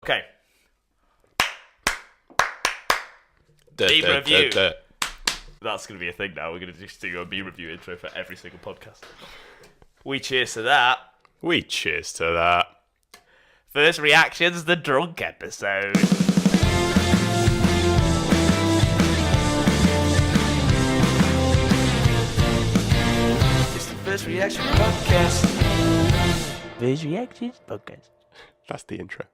Okay. Beam review. That's going to be a thing now. We're going to just do a beam review intro for every single podcast. We cheers to that. We cheers to that. First reactions, the drunk episode. It's the First Reaction Podcast. First Reactions Podcast. That's the intro.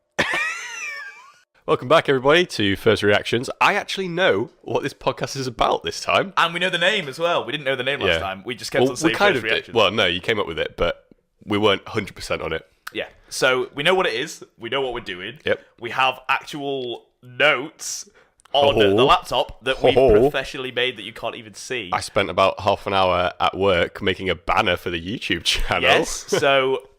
Welcome back, everybody, to First Reactions. I actually know what this podcast is about this time. And we know the name as well. We didn't know the name last time. We just kept on saying First Reactions. Well, no, you came up with it, but we weren't 100% on it. Yeah. So we know what it is. We know what we're doing. Yep. We have actual notes on the laptop that we professionally made that you can't even see. I spent about half an hour at work making a banner for the YouTube channel. Yes. So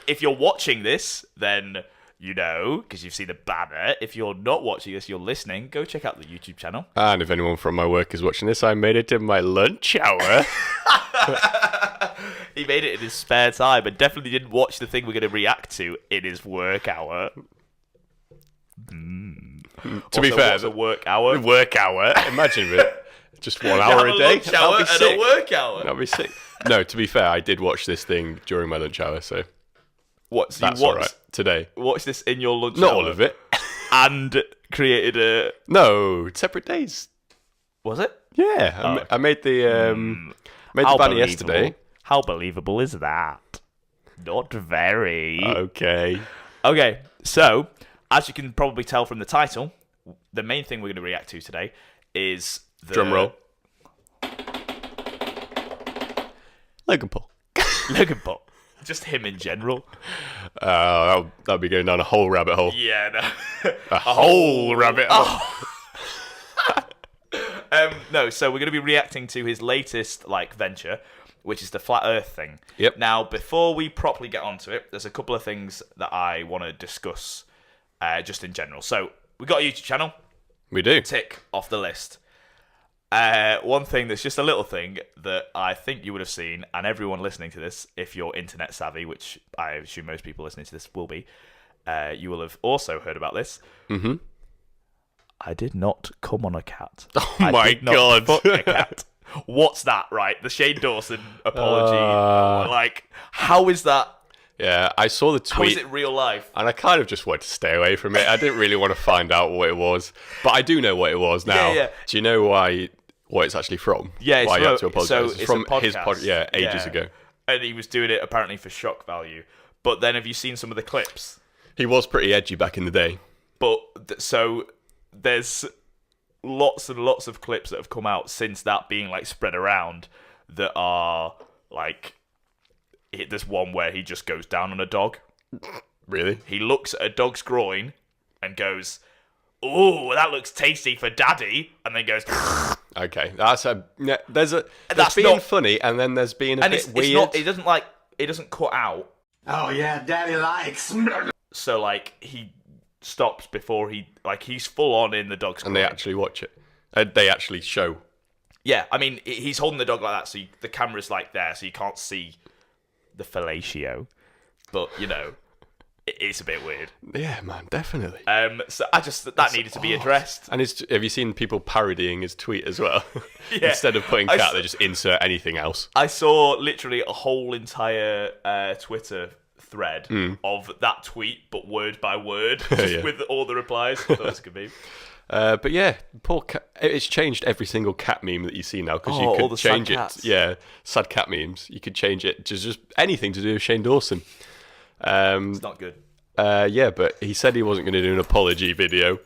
if you're watching this, then you know, because you've seen the banner. If you're not watching this, you're listening, go check out the YouTube channel. And if anyone from my work is watching this, I made it in my lunch hour. He made it in his spare time and definitely didn't watch the thing we're going to react to in his work hour. To be fair, what's a work hour? Work hour. Imagine it. Just 1 hour a day. Lunch hour and a work hour. That'd be sick. No, to be fair, I did watch this thing during my lunch hour, so what? So that's you all right. Today. Watch this in your lunch hour? Not all of it. And created a... No, separate days. Was it? Yeah, I made the banner yesterday. How believable is that? Not very. Okay. Okay, so, as you can probably tell from the title, the main thing we're going to react to today is the... Drum roll. Logan Paul. Logan Paul. Just him in general. That'll be going down a whole rabbit hole. Yeah, no. a whole rabbit hole. No, so we're going to be reacting to his latest venture, which is the flat Earth thing. Yep. Now, before we properly get onto it, there's a couple of things that I want to discuss, just in general. So we got a YouTube channel. We do. Tick off the list. One thing that's just a little thing that I think you would have seen, and everyone listening to this, if you're internet savvy, which I assume most people listening to this will be, you will have also heard about this. Mm-hmm. I did not come on a cat. Oh my God. Fuck a cat. What's that, right? The Shane Dawson apology. How is that? Yeah, I saw the tweet. How is it real life? And I kind of just wanted to stay away from it. I didn't really want to find out what it was. But I do know what it was now. Yeah. Do you know what it's actually from? Yeah, it's why you have to apologize? So it's from his podcast. Ages ago. And he was doing it apparently for shock value. But then have you seen some of the clips? He was pretty edgy back in the day. But so there's lots and lots of clips that have come out since that being spread around that are there's one where he just goes down on a dog. Really? He looks at a dog's groin and goes, "Ooh, that looks tasty for daddy," and then goes. Okay, that's that's being funny, and then there's being a bit weird. It doesn't cut out. Oh yeah, daddy likes. So he stops before he's full on in the dog's groin. And they actually watch it. They actually show. Yeah, I mean he's holding the dog like that, so the camera's there, so you can't see the fellatio, but it's a bit weird. Yeah, man, definitely. So that needed to be addressed. And have you seen people parodying his tweet as well? Yeah. Instead of putting cat, they just insert anything else. I saw literally a whole entire Twitter thread of that tweet, but word by word, just with all the replies. I thought it was a good meme. But yeah, poor cat. It's changed every single cat meme that you see now because you could change it. Cats. Yeah, sad cat memes. You could change it to just anything to do with Shane Dawson. It's not good. Yeah, but he said he wasn't going to do an apology video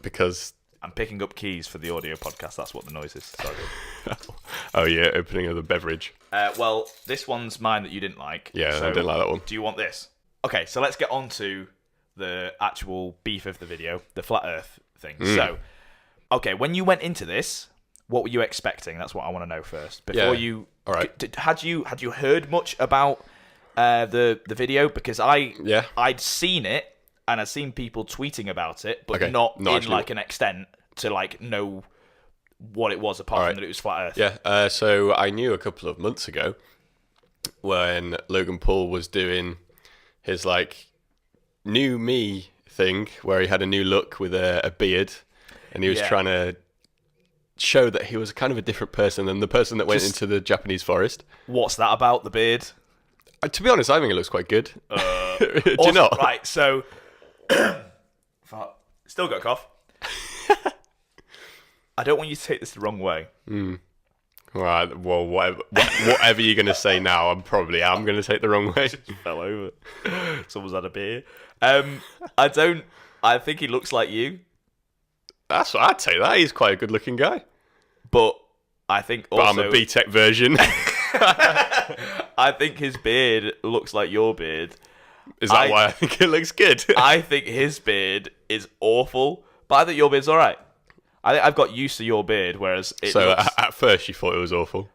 because I'm picking up keys for the audio podcast. That's what the noise is. Sorry. Oh yeah, opening of the beverage. Well, this one's mine that you didn't like. Yeah, so I didn't like that one. Do you want this? Okay, so let's get on to the actual beef of the video, the flat Earth thing. So, okay, when you went into this, what were you expecting? That's what I want to know first. Before you, all right. Had you heard much about the video? Because I'd seen it and I'd seen people tweeting about it, but not in actually an extent to know what it was apart from that it was flat Earth. Yeah. So I knew a couple of months ago when Logan Paul was doing his new me thing where he had a new look with a beard, and he was trying to show that he was kind of a different person than the person that went into the Japanese forest. What's that about, the beard? To be honest, I think it looks quite good. Do you not? Right, so... Still got a cough. I don't want you to take this the wrong way. Right, well, whatever you're going to say now, I'm going to take the wrong way. Fell over. Someone's had a beer. I think he looks like you. That's what I'd say. That he's quite a good-looking guy. But I think also... But I'm a B-Tech version. I think his beard looks like your beard. Is that why I think it looks good? I think his beard is awful, but I think your beard's all right. I think I've got used to your beard, whereas at first you thought it was awful.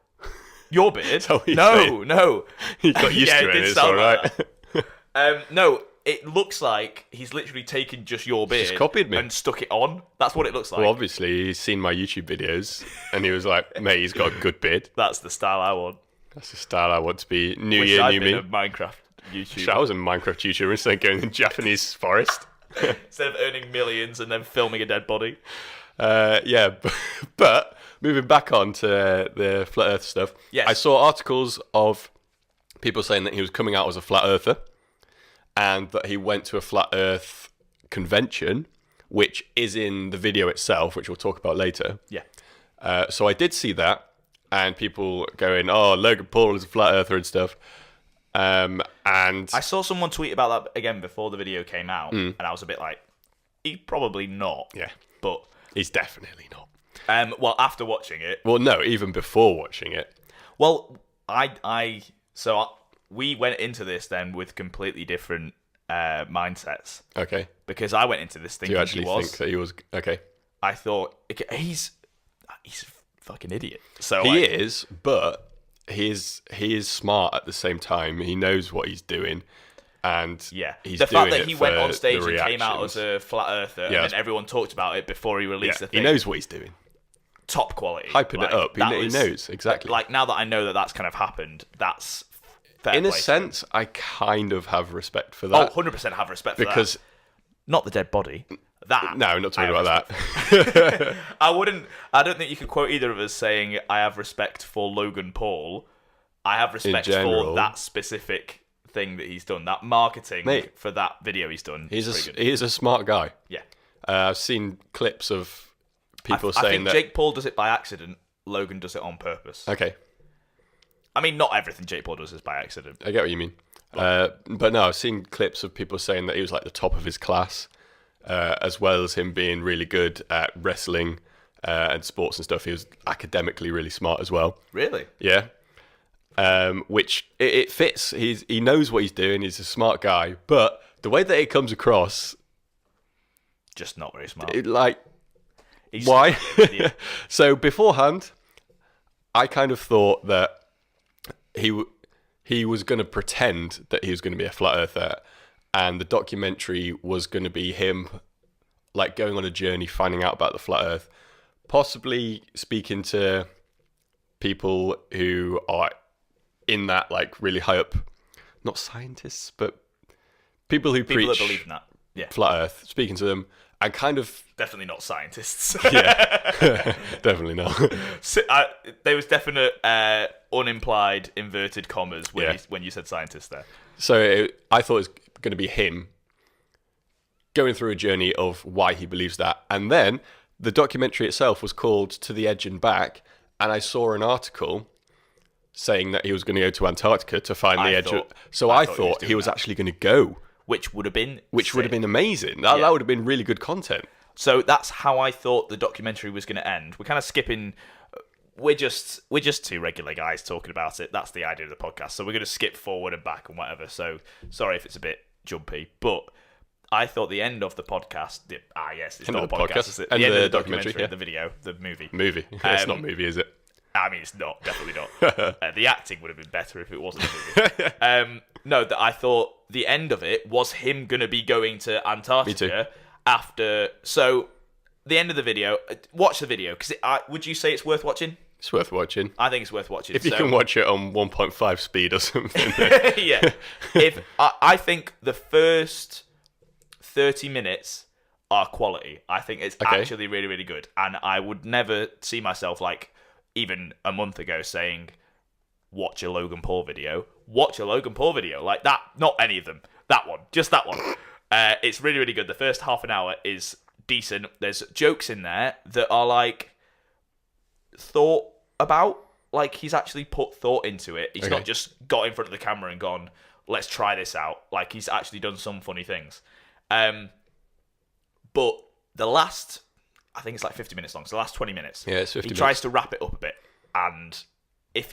Your beard? No. You got used to it, and it's all right. No, it looks like he's literally taken just your beard just copied me and stuck it on. That's what it looks like. Well, obviously, he's seen my YouTube videos, and he was like, mate, he's got a good beard. That's the style I want. That's the style I want to be. New year, new me. A Minecraft YouTuber. I was a Minecraft YouTuber instead of going in the Japanese forest. Instead of earning millions and then filming a dead body. But moving back on to the flat earth stuff, yes. I saw articles of people saying that he was coming out as a flat earther and that he went to a flat earth convention, which is in the video itself, which we'll talk about later. Yeah. So I did see that, and people going, oh, Logan Paul is a flat earther and stuff. And I saw someone tweet about that again before the video came out, and I was a bit like, he's probably not. Yeah. But he's definitely not. Well, after watching it. Well, no, even before watching it. Well, we went into this then with completely different mindsets. Okay. Because I went into this thinking Do you actually think that he was okay? I thought he's a fucking idiot. So he is, but he is smart at the same time. He knows what he's doing. And he's the doing fact that he went on stage and came out reactions. as a flat earther, and then everyone talked about it before he released the thing. He knows what he's doing. Top quality. Hyping it up. He knows, exactly. Like, now that I know that that's kind of happened, that's fair in play. a sense, I kind of have respect for that. 100% have respect for that. Because... Not the dead body. That. No, not talking about that. I don't think you could quote either of us saying, I have respect for Logan Paul. I have respect for that specific thing that he's done, that marketing for that video he's done. He is a smart guy. Yeah. I've seen clips of people saying I think that Jake Paul does it by accident. Logan does it on purpose. Okay. I mean, not everything Jake Paul does is by accident. I get what you mean. But no, I've seen clips of people saying that he was like the top of his class, as well as him being really good at wrestling and sports and stuff. He was academically really smart as well. Really? Yeah. Which it fits. He knows what he's doing. He's a smart guy, but the way that it comes across, just not very smart. Why? So beforehand, I kind of thought that he was going to pretend that he was going to be a flat earther, and the documentary was going to be him like going on a journey, finding out about the flat earth, possibly speaking to people who are in that like really high up, not scientists, but people that believe in that, flat earth, speaking to them, and kind of definitely not scientists. Yeah, definitely not. There was definite unimplied inverted commas when you said scientists there. So I thought it was going to be him going through a journey of why he believes that, and then the documentary itself was called To the Edge and Back, and I saw an article saying that he was going to go to Antarctica to find the edge. So I thought he was actually going to go. Which would have been amazing. That would have been really good content. So that's how I thought the documentary was going to end. We're kind of skipping. We're just two regular guys talking about it. That's the idea of the podcast. So we're going to skip forward and back and whatever. So sorry if it's a bit jumpy, but I thought the end of the podcast. It's not a podcast. Is it? The end of the documentary, the video, the movie. It's not a movie, is it? I mean, it's not. Definitely not. The acting would have been better if it wasn't a movie. No, that I thought the end of it was him going to be going to Antarctica after. So the end of the video, watch the video, because would you say it's worth watching? It's worth watching. I think it's worth watching. If you can watch it on 1.5 speed or something. Yeah. I think the first 30 minutes are quality. I think it's actually really, really good. And I would never see myself, like, even a month ago saying, watch a Logan Paul video. Watch a Logan Paul video. Like that. Not any of them. That one. Just that one. It's really, really good. The first half an hour is decent. There's jokes in there that are, like, thought about. Like, he's actually put thought into it. He's not just got in front of the camera and gone, let's try this out. Like, he's actually done some funny things. But the last, I think it's like 50 minutes long, so the last 20 minutes, it's 50 he tries to wrap it up a bit. And if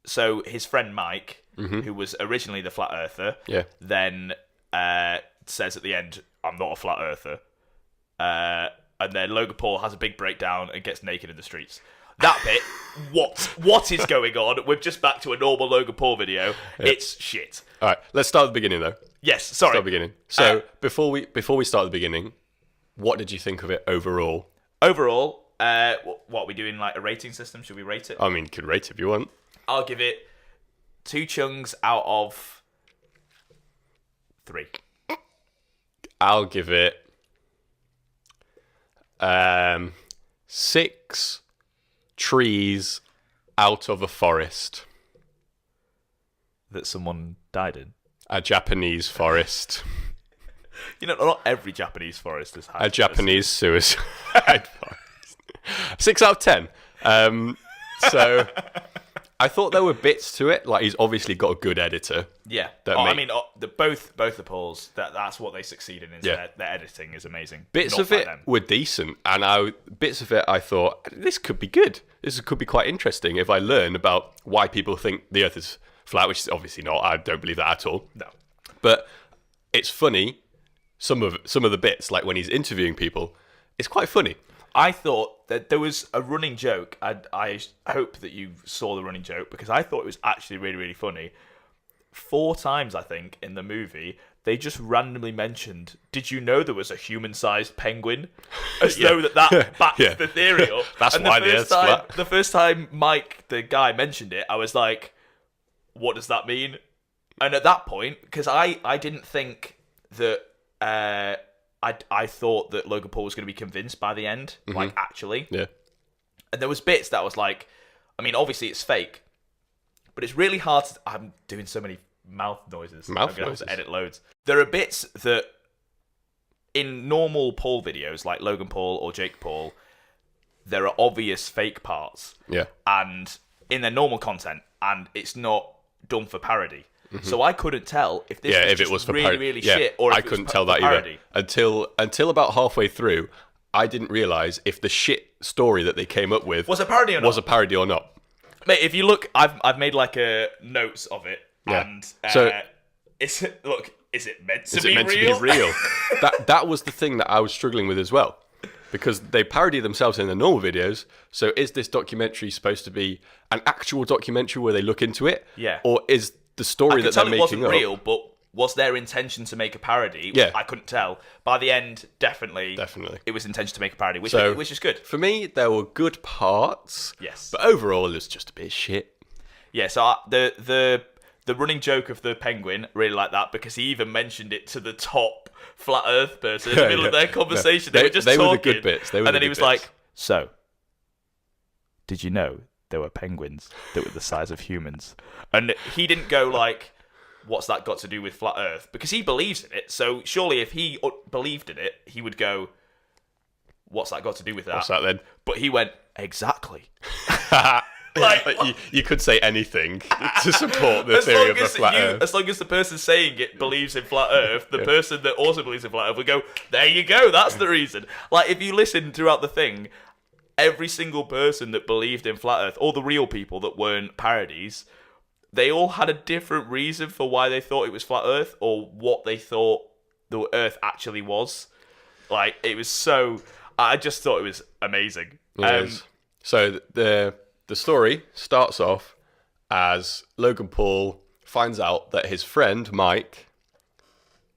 so his friend Mike, who was originally the flat earther, then says at the end, I'm not a flat earther. And then Logan Paul has a big breakdown and gets naked in the streets. That bit, what is going on? We're just back to a normal Logan Paul video. Yeah. It's shit. All right, let's start at the beginning, though. Yes, sorry. Start at the beginning. So before we start at the beginning, what did you think of it overall? Overall, what are we doing? Like a rating system? Should we rate it? I mean, you could rate it if you want. I'll give it 2 chungs out of 3. I'll give it 6 trees out of a forest that someone died in. A Japanese forest. You know, not every Japanese forest has had a Japanese suicide forest. 6 out of 10. So I thought there were bits to it. Like, he's obviously got a good editor. Yeah. I mean, both the Pauls, that's what they succeed in. Is their editing is amazing. Bits of it were decent, and bits of it I thought, this could be good. This could be quite interesting if I learn about why people think the Earth is flat, which is obviously not. I don't believe that at all. No. But it's funny. Some of the bits, like when he's interviewing people, it's quite funny. I thought that there was a running joke. I hope that you saw the running joke, because I thought it was actually really, really funny. 4 times, I think, in the movie, they just randomly mentioned, did you know there was a human-sized penguin? As though that backs the theory up. That's and why the Earth's flat. The first time Mike, the guy, mentioned it, I was like, what does that mean? And at that point, because I didn't think that... I thought that Logan Paul was going to be convinced by the end, like, actually. Yeah. And there was bits that was like, I mean, obviously it's fake, but it's really hard to... I'm doing so many mouth noises. I'm going to have to edit loads. There are bits that, in normal Paul videos, like Logan Paul or Jake Paul, there are obvious fake parts. Yeah. And in their normal content, and it's not done for parody. So I couldn't tell if this was, if it was for really, really shit, or if I couldn't tell that either until about halfway through. I didn't realise if the shit story that they came up with was a parody or not. Mate, if you look, I've made like a notes of it, and is it meant to be real? That was the thing that I was struggling with as well, because they parody themselves in their normal videos. So is this documentary supposed to be an actual documentary where they look into it? Yeah. Or is the story that they're making it wasn't real, but was their intention to make a parody? Yeah. I couldn't tell. By the end, definitely. It was intention to make a parody, which is good. For me, there were good parts. Yes. But overall, it was just a bit of shit. Yeah, so the running joke of the penguin, really like that, because he even mentioned it to the top flat Earth person in the middle of their conversation. They were just talking. Were the good bits. And then he was like, so, did you know there were penguins that were the size of humans? And he didn't go like, what's that got to do with flat Earth? Because he believes in it. So surely if he believed in it, he would go, what's that got to do with that? What's that then? But he went, exactly. You could say anything to support the theory of the flat Earth. As long as the person saying it believes in flat Earth, the person that also believes in flat Earth would go, there you go, that's the reason. Like, if you listen throughout the thing, every single person that believed in flat Earth, all the real people that weren't parodies, they all had a different reason for why they thought it was flat Earth, or what they thought the Earth actually was. Like, it was so... I just thought it was amazing. It is. So the story starts off as Logan Paul finds out that his friend Mike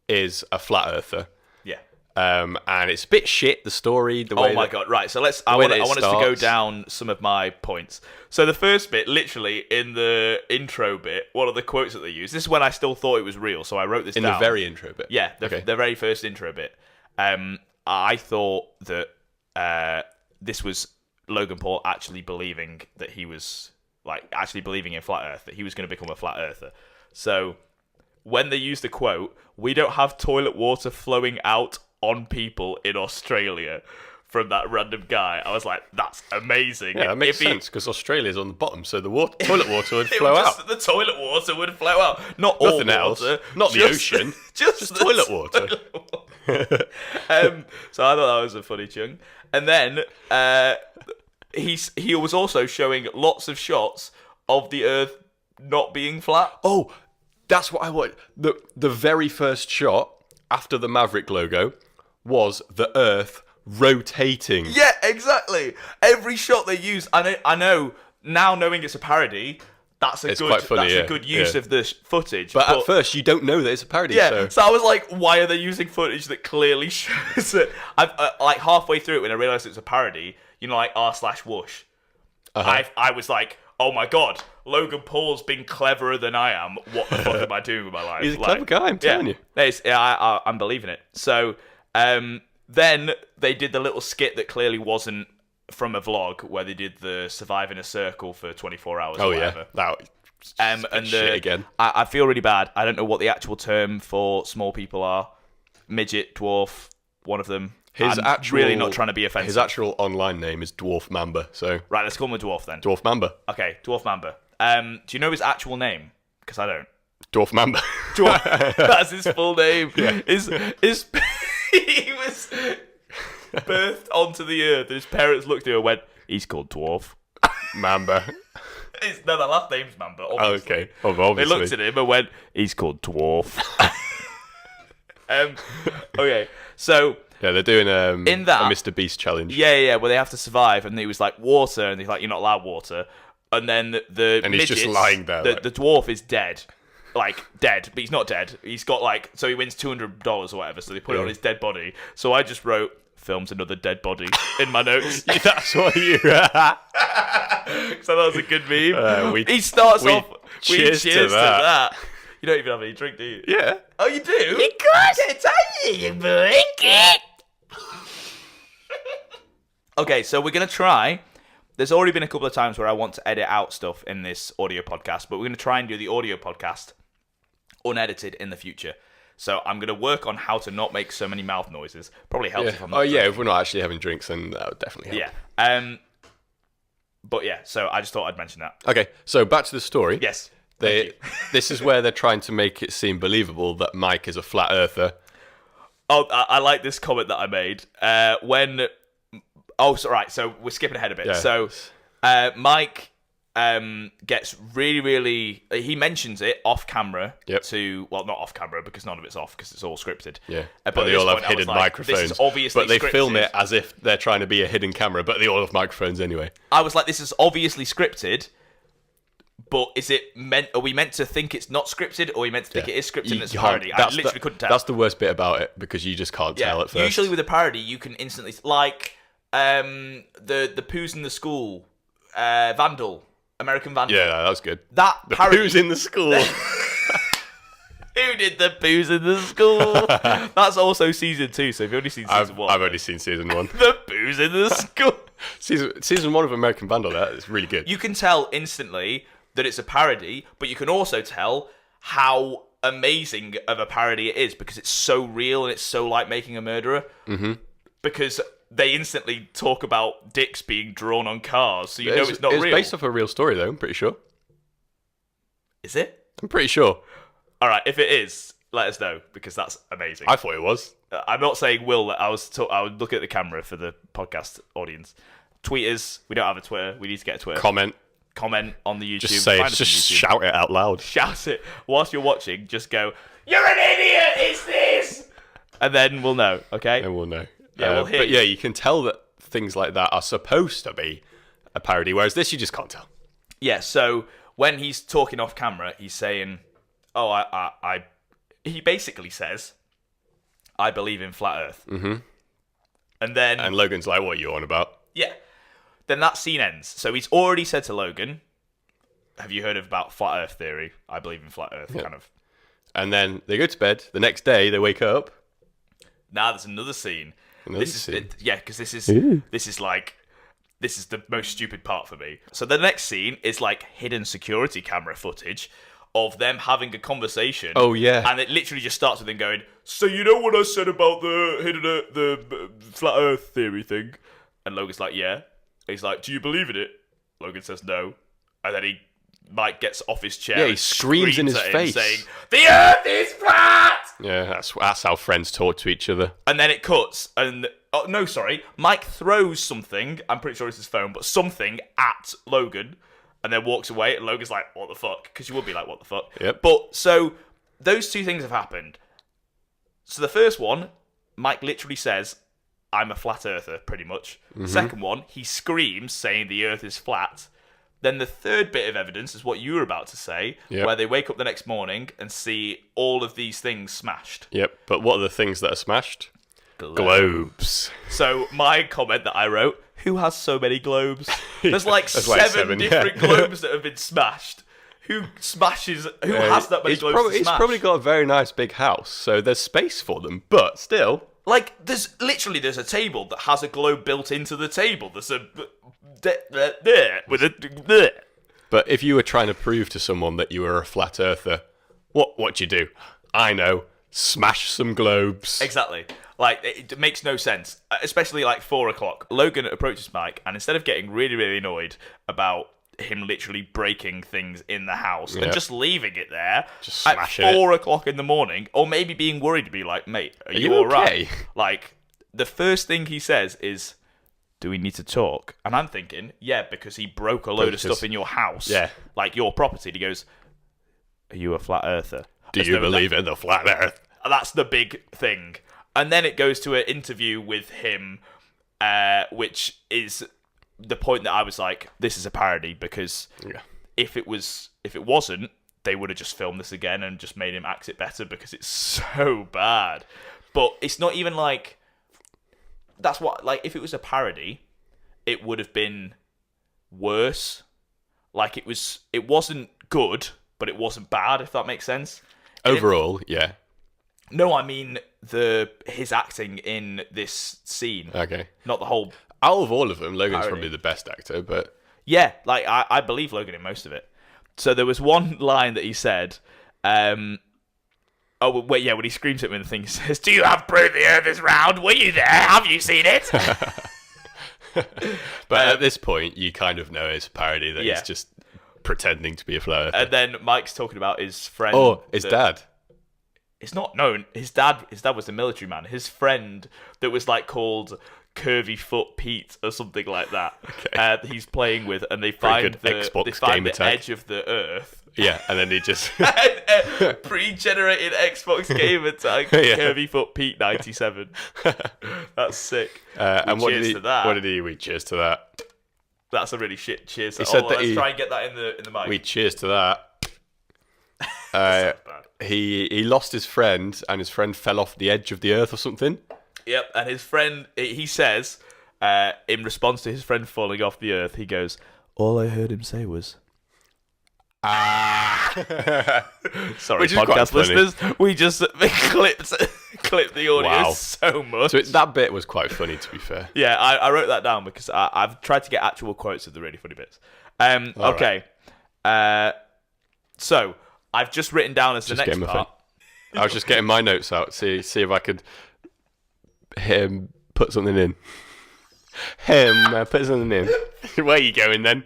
is a flat earther. Yeah. And it's a bit shit, the story, the way. Oh my god! Right, so I want us to go down some of my points. So the first bit, literally in the intro bit, one of the quotes that they use. This is when I still thought it was real, so I wrote this down. In the very intro bit. Yeah, the very first intro bit. I thought that this was Logan Paul actually believing that he was actually believing in flat Earth, that he was going to become a flat earther. So when they used the quote, "We don't have toilet water flowing out on people in Australia," from that random guy, I was like, that's amazing. Yeah, that makes sense, because Australia's on the bottom, so the toilet water would flow out. The toilet water would flow out. Not all Nothing water. Else. Not the ocean. Just toilet water. So I thought that was a funny chunk. And then he was also showing lots of shots of the Earth not being flat. Oh, that's what I want. The very first shot after the Maverick logo was the Earth rotating. Yeah, exactly. Every shot they use, I know now, knowing it's a parody, that's a good use of the footage. But at first, you don't know that it's a parody. Yeah, so I was like, why are they using footage that clearly shows it? I've like halfway through it when I realised it was a parody, like r/whoosh. I was like, oh my god, Logan Paul's been cleverer than I am. What the fuck am I doing with my life? He's a clever guy, I'm telling you. I'm believing it. So then they did the little skit that clearly wasn't from a vlog, where they did the survive in a circle for 24 hours or whatever. Yeah, that and shit again. I feel really bad. I don't know what the actual term for small people are. Midget, dwarf, one of them. Really not trying to be offensive. His actual online name is Dwarf Mamba. So right, let's call him a dwarf then. Dwarf Mamba. Okay, Dwarf Mamba. Do you know his actual name? Because I don't. Dwarf Mamba. That's his full name. Yeah. He was birthed onto the earth, and his parents looked at him and went, "He's called Dwarf Mamba." No, the last name's Mamba. Obviously. Okay, obviously. They looked at him and went, "He's called Dwarf." Okay, so yeah, they're doing in that, a Mr. Beast challenge. Yeah, where they have to survive, and it was like water, and they're like, "You're not allowed water," and then and he's just lying there. The dwarf is dead. Dead, but he's not dead. He's got so he wins $200 or whatever, so they put it on his dead body. So I just wrote, "Films another dead body" in my notes. That's what you... So that was a good meme. He starts off, cheers to that. You don't even have any drink, do you? Yeah. Oh, you do? Of course. It's you drink it. Okay, so we're going to try... There's already been a couple of times where I want to edit out stuff in this audio podcast, but we're going to try and do the audio podcast unedited in the future. So I'm going to work on how to not make so many mouth noises. Probably helps if I'm not drinking. If we're not actually having drinks, then that would definitely help. Yeah. But yeah, so I just thought I'd mention that. Okay, so back to the story. Yes. This is where they're trying to make it seem believable that Mike is a flat earther. Oh, I like this comment that I made. So we're skipping ahead a bit. Yeah. So Mike gets really, really... He mentions it off camera to... Well, not off camera, because none of it's off, because it's all scripted. Yeah, but they all have hidden microphones. This is obviously but they scripted. film it as if they're trying to be a hidden camera, but they all have microphones anyway. I was like, this is obviously scripted, but are we meant to think it's not scripted, or are we meant to think it is scripted and it's a parody? I literally couldn't tell. That's the worst bit about it, because you just can't tell at first. Usually with a parody, you can instantly... the Poos in the School, Vandal, American Vandal. Yeah, that was good. That the parody... Poos in the School. Who did the Poos in the School? That's also season 2, so if you've only seen season 1. I've only seen season 1. The Poos in the School. Season 1 of American Vandal, that is really good. You can tell instantly that it's a parody, but you can also tell how amazing of a parody it is, because it's so real and it's so like Making a Murderer. Mm-hmm. Because they instantly talk about dicks being drawn on cars, so you know it's not real. It's based off a real story, though, I'm pretty sure. Is it? I'm pretty sure. All right, if it is, let us know, because that's amazing. I thought it was. I'm not saying will. I would look at the camera for the podcast audience. Tweet us. We don't have a Twitter. We need to get a Twitter. Comment on the YouTube. Just say it. Just shout it out loud. Shout it. Whilst you're watching, just go, "You're an idiot, it's this!" And then we'll know, okay? Then we'll know. Yeah, we'll hear but yeah, you can tell that things like that are supposed to be a parody, whereas this you just can't tell. Yeah, so when he's talking off camera, he's saying, he basically says, I believe in flat Earth. Mm-hmm. And Logan's like, what are you on about? Yeah. Then that scene ends. So he's already said to Logan, have you heard about flat Earth theory? I believe in flat Earth, kind of. And then they go to bed. The next day, they wake up. Now there's another scene. Because this is the most stupid part for me. So the next scene is like hidden security camera footage of them having a conversation. Oh yeah. And it literally just starts with them going, so you know what I said about the flat Earth theory thing? And Logan's like, yeah. He's like, do you believe in it? Logan says no. And then Mike gets off his chair. Yeah, he screams in his face, saying, "The Earth is flat!" Yeah, that's how friends talk to each other. And then it cuts, and Mike throws something. I'm pretty sure it's his phone, but something at Logan, and then walks away. And Logan's like, "What the fuck?" Because you would be like, "What the fuck?" Yep. But so those two things have happened. So the first one, Mike literally says, "I'm a flat earther," pretty much. Mm-hmm. Second one, he screams saying the Earth is flat. Then the third bit of evidence is what you were about to say, where they wake up the next morning and see all of these things smashed. Yep, but what are the things that are smashed? Globes. So my comment that I wrote, who has so many globes? There's like seven different globes that have been smashed. Who has that many globes to smash? He's probably got a very nice big house, so there's space for them, but still... Like, there's a table that has a globe built into the table. There's a... But if you were trying to prove to someone that you were a flat earther, what'd you do? I know, smash some globes. Exactly. Like, it makes no sense. Especially like 4 o'clock. Logan approaches Mike, and instead of getting really, really annoyed about him literally breaking things in the house and just leaving it there just at 4 o'clock in the morning, or maybe being worried to be like, mate, are you all right? Like, the first thing he says is, do we need to talk? And I'm thinking, yeah, because he broke a load of stuff in your house, like your property. And he goes, are you a flat earther? Do you believe in the flat earth? That's the big thing. And then it goes to an interview with him, which is the point that I was like, this is a parody, because if it wasn't, they would have just filmed this again and just made him act it better, because it's so bad. But it's not even like, that's what, like, if it was a parody, it would have been worse. Like, it wasn't good, but it wasn't bad, if that makes sense. Overall, yeah. No, I mean his acting in this scene. Okay. Not the whole... Out of all of them, Logan's probably the best actor, but... Yeah, like, I believe Logan in most of it. So there was one line that he said... when he screams at him in the thing, he says, do you have proof the Earth is round? Were you there? Have you seen it? But at this point, you kind of know it's a parody, that he's just pretending to be a flat earther. And then Mike's talking about his friend... Oh, his dad. It's not known. His dad was a military man. His friend that was like called Curvy Foot Pete or something like that. Okay. He's playing with, and they find the edge of the Earth. Yeah, and then he just pre-generated Xbox game attack. Curvy Foot Pete 97. That's sick. And what did he? We cheers to that. That's a really shit cheers. He said that let's try and get that in the mic. We cheers to that. He lost his friend, and his friend fell off the edge of the Earth or something. Yep, and his friend, he says, in response to his friend falling off the Earth, he goes, all I heard him say was, Sorry, podcast listeners, we just clipped the audio so much. So that bit was quite funny, to be fair. Yeah, I wrote that down because I've tried to get actual quotes of the really funny bits. Okay. Right. So I've just written down as the next part. I was just getting my notes out, see if I could put something in. Put something in. Where are you going then?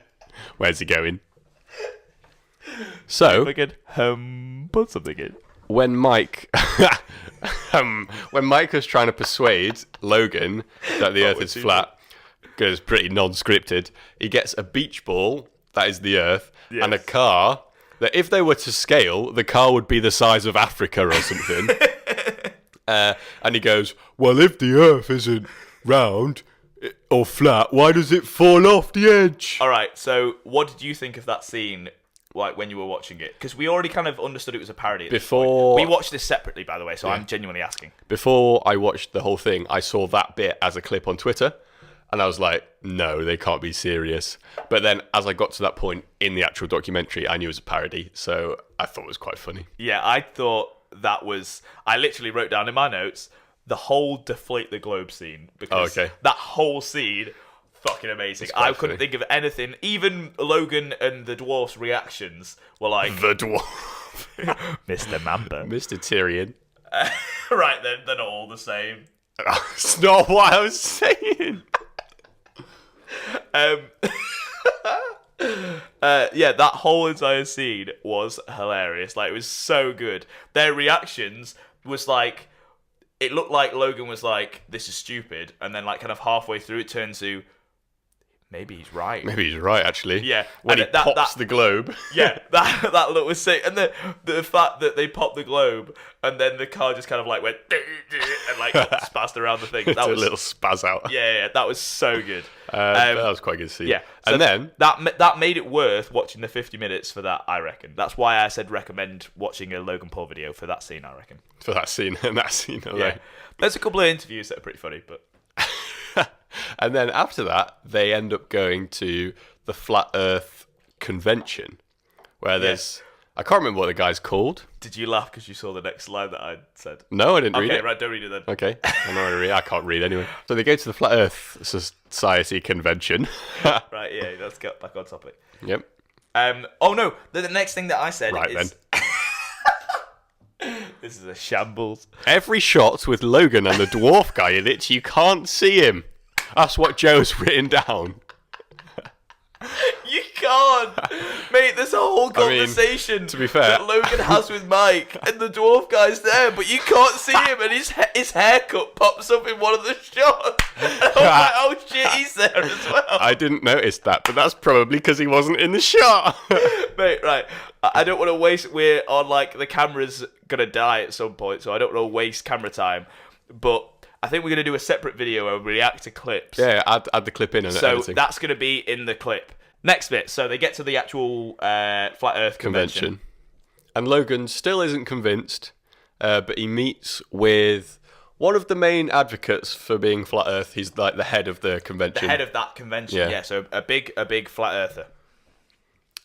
Where's he going? So, if I could put something in. When Mike was trying to persuade Logan that the Earth is flat, because it's pretty non-scripted, he gets a beach ball, that is the Earth, and a car, that if they were to scale, the car would be the size of Africa or something. And he goes, well, if the Earth isn't round or flat, why does it fall off the edge? All right, so what did you think of that scene like when you were watching it? Because we already kind of understood it was a parody. Before we watched this separately, by the way, so I'm genuinely asking. Before I watched the whole thing, I saw that bit as a clip on Twitter, and I was like, no, they can't be serious. But then as I got to that point in the actual documentary, I knew it was a parody, so I thought it was quite funny. Yeah, I thought that was... I literally wrote down in my notes the whole deflate the globe scene, because that whole scene... fucking amazing. I couldn't think of anything. Even Logan and the dwarf's reactions were like... The dwarf. Mr. Mamba. Mr. Tyrion. Right then, they're not all the same. That's not what I was saying. That whole entire scene was hilarious. Like, it was so good. Their reactions was like... It looked like Logan was like, this is stupid. And then like kind of halfway through it turned to... Maybe he's right. Maybe he's right, actually. Yeah. When he pops the globe. Yeah, that look was sick. And the fact that they popped the globe and then the car just kind of like went and like spazzed around the thing. That was a little spaz out. Yeah, that was so good. That was quite good to see. Yeah. So and then... That made it worth watching the 50 minutes for that, I reckon. That's why I said recommend watching a Logan Paul video for that scene, I reckon. For that scene and that scene alone. Yeah. There's a couple of interviews that are pretty funny, but... And then after that, they end up going to the Flat Earth Convention, where there's... I can't remember what the guy's called. Did you laugh because you saw the next line that I said? No, I didn't read it. Okay, right, don't read it then. Okay, I'm not gonna read. I can't read anyway. So they go to the Flat Earth Society Convention. Right, yeah, let's get back on topic. Yep. Oh no, the next thing that I said right, is... then. This is a shambles. Every shot with Logan and the dwarf guy in it, you can't see him. That's what Joe's written down. You can't, mate. There's a whole conversation to be fair, that Logan has with Mike, and the dwarf guy's there, but you can't see him, and his haircut pops up in one of the shots. And I was like, oh shit, he's there as well. I didn't notice that, but that's probably because he wasn't in the shot. Mate, right. I don't want to waste. We're on like the camera's gonna die at some point, so I don't want to waste camera time, but. I think we're going to do a separate video where we react to clips. Yeah, add the clip in and so editing. That's going to be in the clip. Next bit. So they get to the actual Flat Earth Convention. And Logan still isn't convinced, but he meets with one of the main advocates for being Flat Earth. He's like the head of the convention. The head of that convention, yeah. So a big Flat Earther.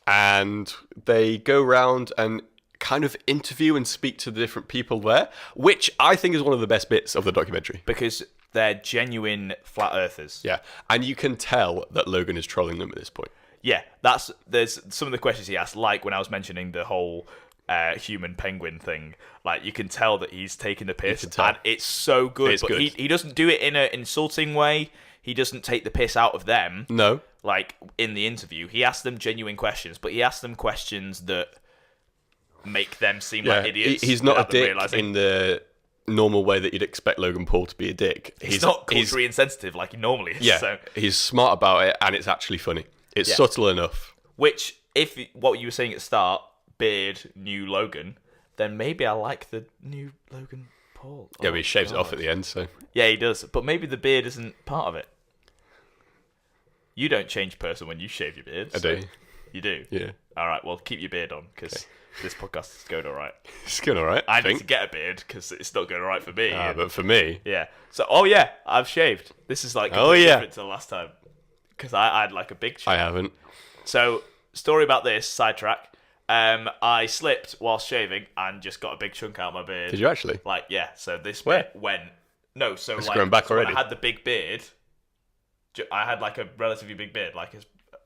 And they go around and kind of interview and speak to the different people there, which I think is one of the best bits of the documentary. Because they're genuine Flat Earthers. Yeah, and you can tell that Logan is trolling them at this point. Yeah, there's some of the questions he asked, like when I was mentioning the whole human penguin thing, like you can tell that he's taking the piss, and it's so good. But he doesn't do it in an insulting way. He doesn't take the piss out of them. No. Like in the interview, he asks them genuine questions, but he asks them questions that make them seem like idiots. He's not a dick in the normal way that you'd expect Logan Paul to be a dick. He's not culturally insensitive like he normally is. Yeah, so. He's smart about it, and it's actually funny. It's subtle enough. Which, if what you were saying at the start, beard, new Logan, then maybe I like the new Logan Paul. Yeah, but he shaves it off at the end, so... Yeah, he does. But maybe the beard isn't part of it. You don't change person when you shave your beard. I do. You do? Yeah. All right, well, keep your beard on, because this podcast is going all right. It's going all right, I need to get a beard, because it's not going all right for me. But for me... Yeah. So, I've shaved. This is like different to the last time. Because I had like a big chunk. I haven't. So, story about this, sidetrack. I slipped whilst shaving and just got a big chunk out of my beard. Did you actually? Like, yeah. So this bit went... No, so it's like... grown back already. When I had the big beard... I had like a relatively big beard, like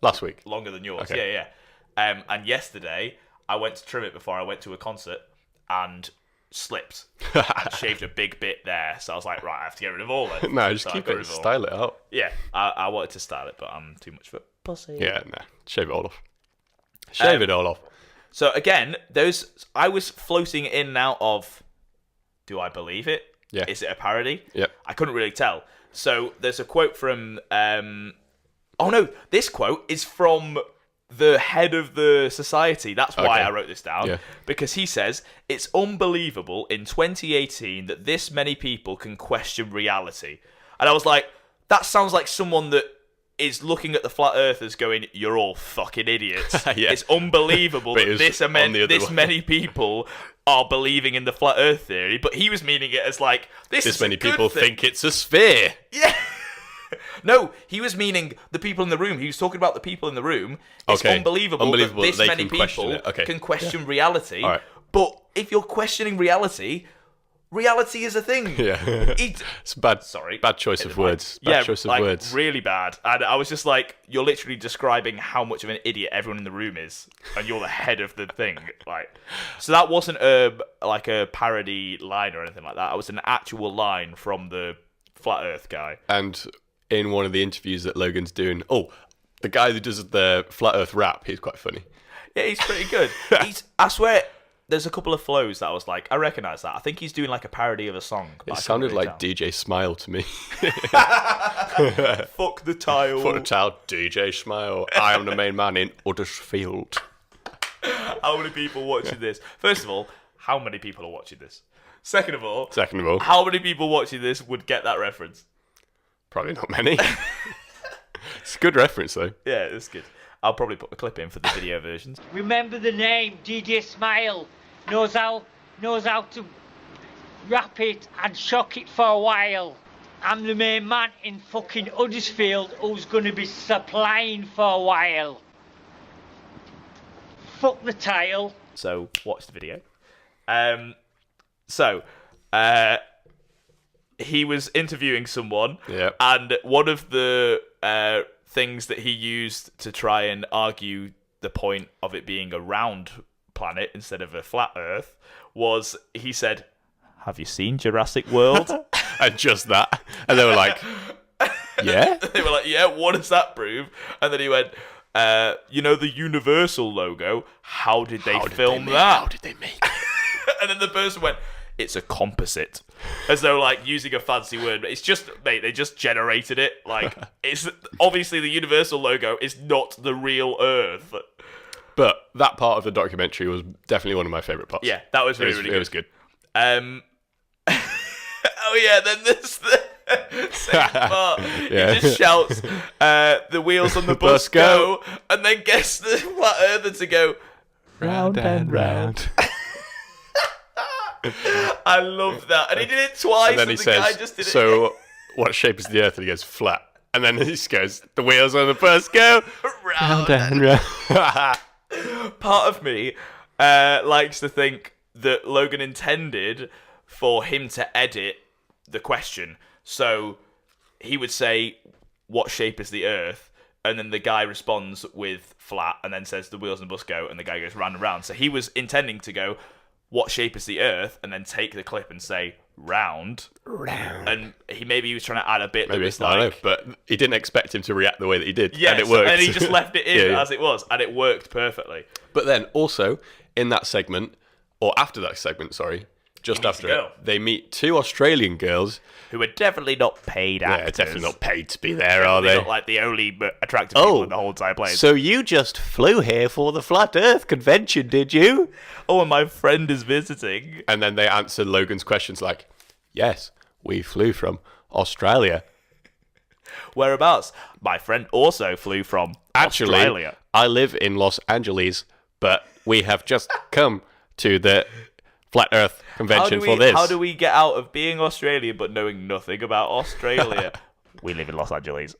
last week. Longer than yours. Okay. Yeah. And yesterday, I went to trim it before I went to a concert and slipped and shaved a big bit there. So I was like, right, I have to get rid of all it. No, just keep it, style it out. Yeah, I wanted to style it, but I'm too much for pussy. Yeah, nah, shave it all off. Shave it all off. So again, I was floating in and out of, do I believe it? Yeah. Is it a parody? Yep. I couldn't really tell. So there's a quote from... this quote is from the head of the society. That's why I wrote this down. Yeah. Because he says, it's unbelievable in 2018 that this many people can question reality. And I was like, that sounds like someone that is looking at the flat earthers going, "You're all fucking idiots." It's unbelievable that this many people are believing in the flat earth theory, but he was meaning it as like, this many people think it's a sphere. Yeah. No, he was meaning the people in the room. He was talking about the people in the room. It's unbelievable that this many people can question reality. Right. But if you're questioning reality is a thing. Yeah. It's bad. Sorry. Bad choice of words. Bad choice of words. Really bad. And I was just like, you're literally describing how much of an idiot everyone in the room is, and you're the head of the thing. Like, so that wasn't a parody line or anything like that. It was an actual line from the Flat Earth guy. And in one of the interviews that Logan's doing, the guy who does the Flat Earth rap, he's quite funny. Yeah, he's pretty good. I swear, there's a couple of flows that I was like, I recognise that. I think he's doing like a parody of a song. It sounded like DJ Smile to me. Fuck the tile. Fuck the tile, DJ Smile. I am the main man in Huddersfield. How many people watching this? First of all, how many people are watching this? Second of all, how many people watching this would get that reference? Probably not many. It's a good reference, though. Yeah, it's good. I'll probably put the clip in for the video versions. Remember the name, DJ Smile. Knows how to rap it and shock it for a while. I'm the main man in fucking Huddersfield who's going to be supplying for a while. Fuck the tile. So, watch the video. He was interviewing someone, and one of the things that he used to try and argue the point of it being a round planet instead of a flat Earth was, he said, "Have you seen Jurassic World?" And just that. And they were like, yeah? They were like, yeah, what does that prove? And then he went, the Universal logo, how did they film that? How did they make it? And then the person went, "It's a composite," as though like using a fancy word, but it's just, mate, they just generated it. Like, it's obviously the Universal logo is not the real Earth. But that part of the documentary was definitely one of my favourite parts. Yeah, that was really good. It was good. Oh yeah, then there's the second part. Yeah. He just shouts, "The wheels on the bus go," and then gets the flat earther to go round and round. I love that. And he did it twice, and then he says, guy just did it. "So, what shape is the Earth?" And he goes, "Flat." And then he just goes, "The wheels on the bus go round and round." Part of me likes to think that Logan intended for him to edit the question. So he would say, "What shape is the Earth?" And then the guy responds with "flat," and then says, "The wheels on the bus go," and the guy goes round and round. So he was intending to go, "What shape is the Earth?" and then take the clip and say round. And he was trying to add a bit that was like, I know, but he didn't expect him to react the way that he did. Yeah, and it worked. And he just left it in as it was, and it worked perfectly. But then also in that segment, or after that segment, sorry, just after it, they meet two Australian girls who are definitely not paid actors. Yeah, definitely not paid to be there, are they? Not like the only attractive people in the whole entire place. So you just flew here for the Flat Earth convention, did you? Oh, and my friend is visiting. And then they answer Logan's questions like, "Yes, we flew from Australia." Whereabouts? My friend also flew from Australia. I live in Los Angeles, but we have just come to the Flat Earth convention for this. How do we get out of being Australian but knowing nothing about Australia? We live in Los Angeles.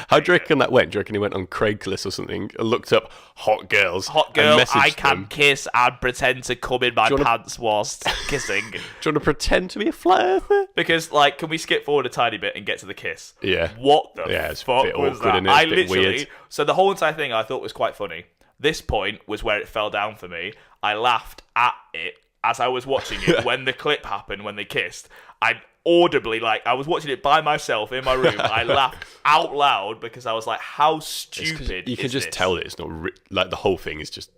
How do you reckon that went? Do you reckon he went on Craigslist or something and looked up hot girls? Hot girl, I can kiss and pretend to come in my pants whilst kissing. Do you want to pretend to be a flat earther? Because, like, can we skip forward a tiny bit and get to the kiss? Yeah. What the fuck was that? I literally, weird. So the whole entire thing I thought was quite funny. This point was where it fell down for me. I laughed at it as I was watching it. When the clip happened, when they kissed, I audibly, like, I was watching it by myself in my room. I laughed out loud because I was like, how stupid you can just tell that it's not like the whole thing is just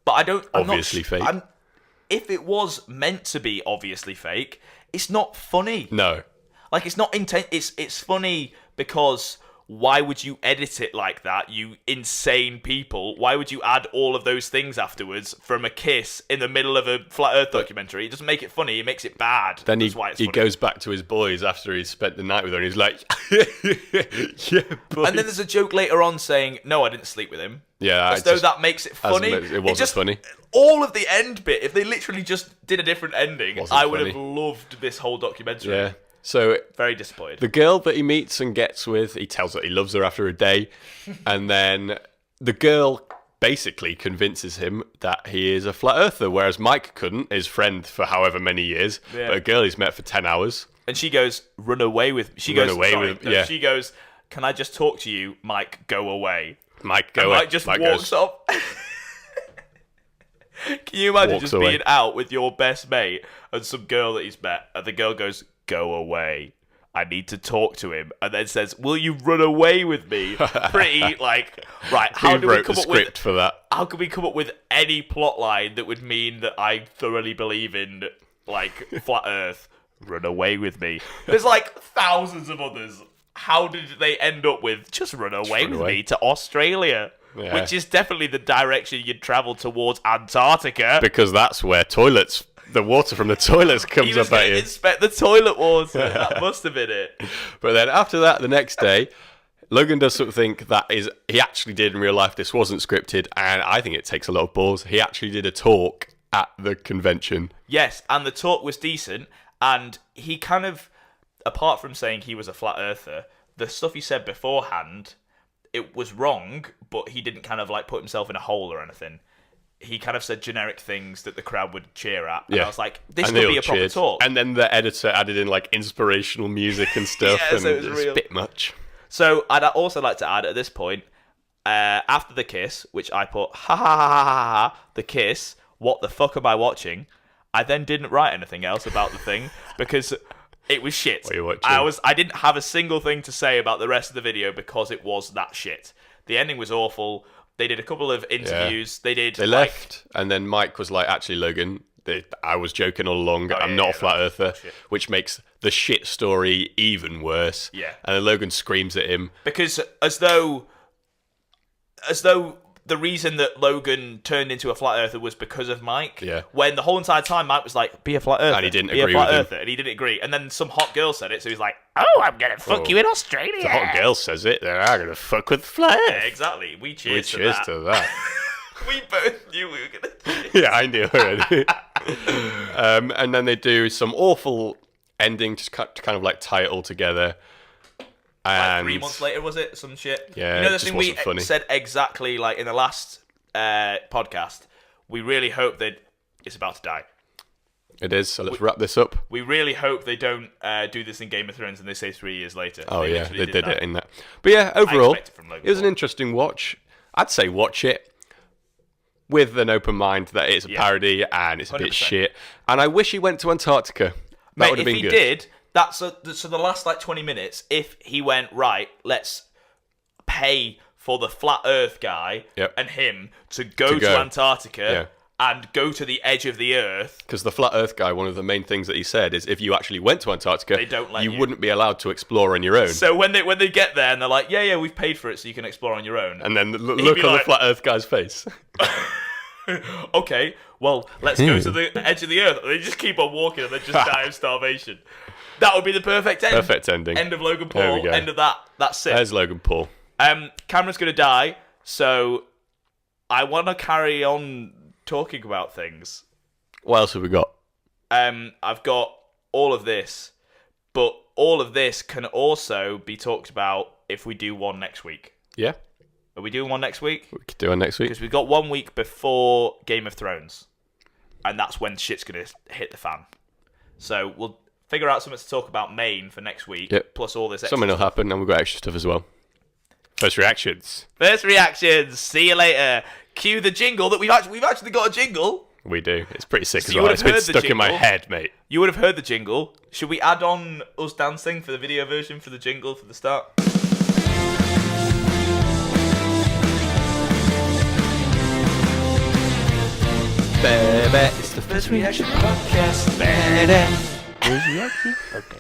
but I don't obviously fake. If it was meant to be obviously fake, it's not funny. No, like, it's not intent. It's funny because why would you edit it like that, you insane people? Why would you add all of those things afterwards from a kiss in the middle of a Flat Earth documentary? It doesn't make it funny, it makes it bad. Then That's why it's he funny. goes back to his boys after he's spent the night with her, and he's like, yeah, boys. And then there's a joke later on saying, no, I didn't sleep with him. Yeah, as though that makes it funny. It wasn't funny. All of the end bit, if they literally just did a different ending, I would funny. have loved this whole documentary. Yeah. So very disappointed. The girl that he meets and gets with, he tells that he loves her after a day, and then the girl basically convinces him that he is a flat earther, whereas Mike couldn't, his friend for however many years, but a girl he's met for 10 hours. And she goes, run away with me. She goes, can I just talk to you? Mike, go away. Mike, go away. Mike just walks up. Can you imagine just being out with your best mate and some girl that he's met, and the girl goes, go away. I need to talk to him, and then says, "Will you run away with me?" Pretty like, right? How do we come up with for that? How can we come up with any plot line that would mean that I thoroughly believe in like flat Earth? Run away with me. There's like thousands of others. How did they end up with just run away with me to Australia? Yeah. Which is definitely the direction you'd travel towards Antarctica. Because that's where the water from the toilets comes up at you. Inspect the toilet water. That must have been it. But then after that, the next day, Logan does something that he actually did in real life. This wasn't scripted, and I think it takes a lot of balls. He actually did a talk at the convention. Yes, and the talk was decent, and he kind of, apart from saying he was a flat earther, the stuff he said beforehand, it was wrong, but he didn't kind of like put himself in a hole or anything. He kind of said generic things that the crowd would cheer at. And I was like, this could be a proper talk. And then the editor added in like inspirational music and stuff. Yeah, and so it was a bit much. So I'd also like to add at this point, after the kiss, which I put, ha ha ha ha ha ha, the kiss, what the fuck am I watching? I then didn't write anything else about the thing because it was shit. What are you watching? I didn't have a single thing to say about the rest of the video because it was that shit. The ending was awful. They did a couple of interviews. Yeah. They left, and then Mike was like, actually, Logan, I was joking all along. I'm not a flat earther, which makes the shit story even worse. Yeah. And then Logan screams at him. Because as though the reason that Logan turned into a flat earther was because of Mike. Yeah. When the whole entire time Mike was like, be a flat earther. And he didn't agree with him. And he didn't agree. And then some hot girl said it, so he's like, oh, I'm going to fuck you in Australia. The hot girl says it, then I'm going to fuck with flat earth. Yeah, exactly. We cheers to that. We both knew we were going to Yeah, I knew already. And then they do some awful ending to kind of like tie it all together. And like 3 months later, was it? Some shit? Yeah, you know the it just thing we wasn't funny. said exactly like in the last podcast? We really hope that it's about to die. It is, so let's wrap this up. We really hope they don't do this in Game of Thrones and they say 3 years later. Oh, yeah, they did it in that. But yeah, overall, it was an interesting watch. I'd say watch it with an open mind that it's a parody and it's a 100%. Bit shit. And I wish he went to Antarctica. That would have been good. If he did, so the last like 20 minutes, if he went, right, let's pay for the flat earth guy and him to go to Antarctica and go to the edge of the earth. Because the flat earth guy, one of the main things that he said is if you actually went to Antarctica, they don't let you wouldn't be allowed to explore on your own. So when they get there and they're like, yeah, we've paid for it so you can explore on your own. And then look on the flat earth guy's face. Okay, well, let's go to the edge of the earth. They just keep on walking and they just die of starvation. That would be the perfect end. Perfect ending. End of Logan Paul. End of that. That's it. There's Logan Paul. Cameron's going to die, so I want to carry on talking about things. What else have we got? I've got all of this, but all of this can also be talked about if we do one next week. Yeah. Are we doing one next week? We could do one next week. Because we've got 1 week before Game of Thrones, and that's when shit's going to hit the fan. So we'll figure out something to talk about main for next week, plus all this extra Something will happen, and we've got extra stuff as well. First reactions. See you later. Cue the jingle that we've actually got a jingle. We do. It's pretty sick as you well. would It's have been heard the stuck in my jingle. head, mate. You would have heard the jingle. Should we add on us dancing for the video version for the jingle for the start? It's the First Reaction Podcast. First reaction? Okay.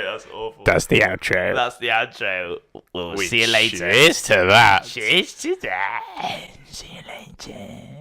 That's awful. That's the outro. That's the outro. We'll see you later. Cheers to that. Cheers to that. See you later.